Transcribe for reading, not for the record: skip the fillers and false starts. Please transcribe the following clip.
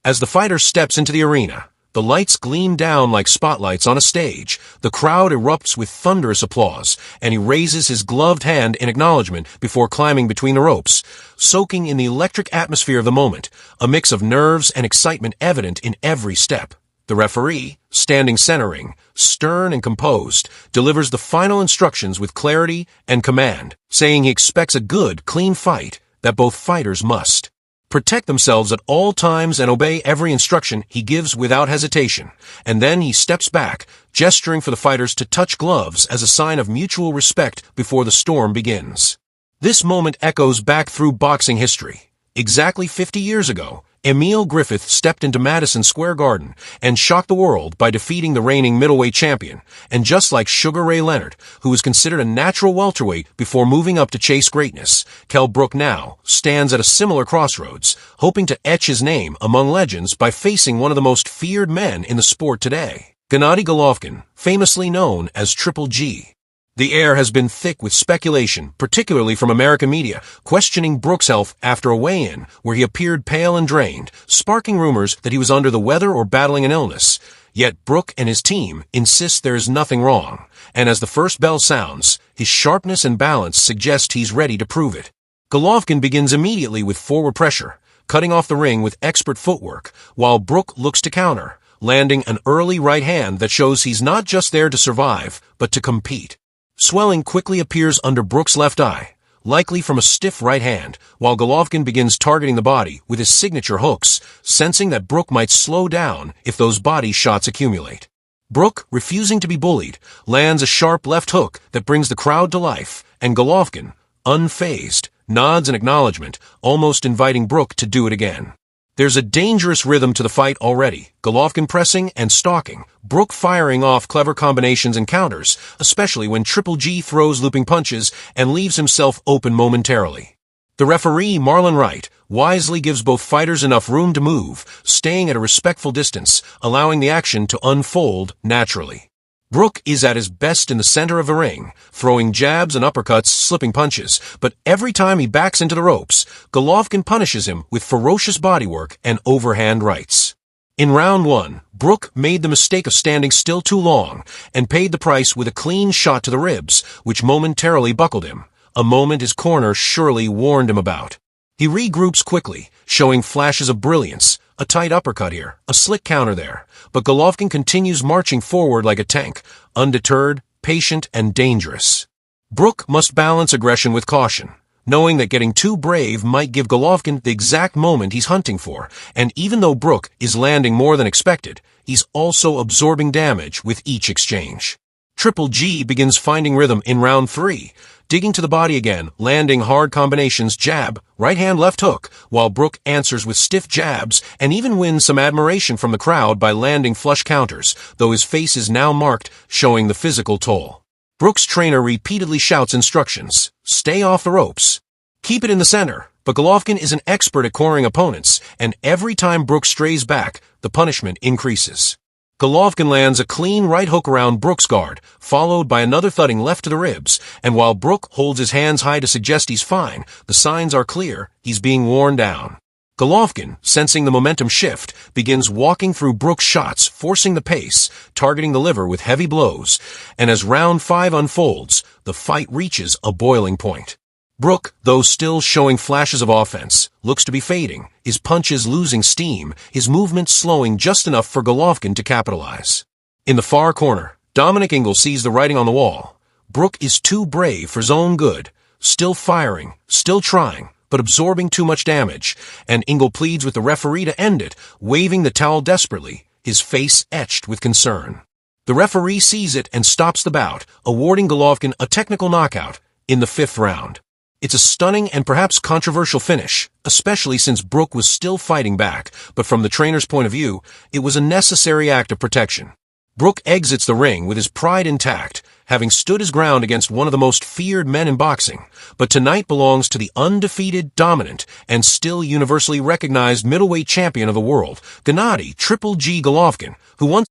As the fighter steps into the arena, the lights gleam down like spotlights on a stage, the crowd erupts with thunderous applause, and he raises his gloved hand in acknowledgement before climbing between the ropes, soaking in the electric atmosphere of the moment, a mix of nerves and excitement evident in every step. The referee, standing centering, stern and composed, delivers the final instructions with clarity and command, saying he expects a good, clean fight that both fighters must protect themselves at all times and obey every instruction he gives without hesitation, and then he steps back, gesturing for the fighters to touch gloves as a sign of mutual respect before the storm begins. This moment echoes back through boxing history. Exactly 50 years ago, Emil Griffith stepped into Madison Square Garden and shocked the world by defeating the reigning middleweight champion, and just like Sugar Ray Leonard, who was considered a natural welterweight before moving up to chase greatness, Kell Brook now stands at a similar crossroads, hoping to etch his name among legends by facing one of the most feared men in the sport today, Gennady Golovkin, famously known as Triple G. The air has been thick with speculation, particularly from American media, questioning Brook's health after a weigh-in where he appeared pale and drained, sparking rumors that he was under the weather or battling an illness. Yet Brook and his team insist there is nothing wrong, and as the first bell sounds, his sharpness and balance suggest he's ready to prove it. Golovkin begins immediately with forward pressure, cutting off the ring with expert footwork, while Brook looks to counter, landing an early right hand that shows he's not just there to survive, but to compete. Swelling quickly appears under Brook's left eye, likely from a stiff right hand, while Golovkin begins targeting the body with his signature hooks, sensing that Brook might slow down if those body shots accumulate. Brook, refusing to be bullied, lands a sharp left hook that brings the crowd to life, and Golovkin, unfazed, nods in acknowledgement, almost inviting Brook to do it again. There's a dangerous rhythm to the fight already, Golovkin pressing and stalking, Brook firing off clever combinations and counters, especially when Triple G throws looping punches and leaves himself open momentarily. The referee, Marlon Wright, wisely gives both fighters enough room to move, staying at a respectful distance, allowing the action to unfold naturally. Brook is at his best in the center of the ring, throwing jabs and uppercuts, slipping punches, but every time he backs into the ropes, Golovkin punishes him with ferocious bodywork and overhand rights. In round one, Brook made the mistake of standing still too long and paid the price with a clean shot to the ribs, which momentarily buckled him, a moment his corner surely warned him about. He regroups quickly, showing flashes of brilliance, a tight uppercut here, a slick counter there, but Golovkin continues marching forward like a tank, undeterred, patient, and dangerous. Brook must balance aggression with caution, knowing that getting too brave might give Golovkin the exact moment he's hunting for, and even though Brook is landing more than expected, he's also absorbing damage with each exchange. Triple G begins finding rhythm in round 3, digging to the body again, landing hard combinations, jab, right hand, left hook, while Brook answers with stiff jabs and even wins some admiration from the crowd by landing flush counters, though his face is now marked, showing the physical toll. Brook's trainer repeatedly shouts instructions, stay off the ropes, keep it in the center, but Golovkin is an expert at cornering opponents, and every time Brook strays back, the punishment increases. Golovkin lands a clean right hook around Brook's guard, followed by another thudding left to the ribs, and while Brook holds his hands high to suggest he's fine, the signs are clear, he's being worn down. Golovkin, sensing the momentum shift, begins walking through Brook's shots, forcing the pace, targeting the liver with heavy blows, and as round 5 unfolds, the fight reaches a boiling point. Brook, though still showing flashes of offense, looks to be fading, his punches losing steam, his movement slowing just enough for Golovkin to capitalize. In the far corner, Dominic Ingle sees the writing on the wall. Brook is too brave for his own good, still firing, still trying, but absorbing too much damage, and Ingle pleads with the referee to end it, waving the towel desperately, his face etched with concern. The referee sees it and stops the bout, awarding Golovkin a technical knockout in the 5th round. It's a stunning and perhaps controversial finish, especially since Brook was still fighting back, but from the trainer's point of view, it was a necessary act of protection. Brook exits the ring with his pride intact, having stood his ground against one of the most feared men in boxing, but tonight belongs to the undefeated, dominant, and still universally recognized middleweight champion of the world, Gennady Triple G Golovkin, who once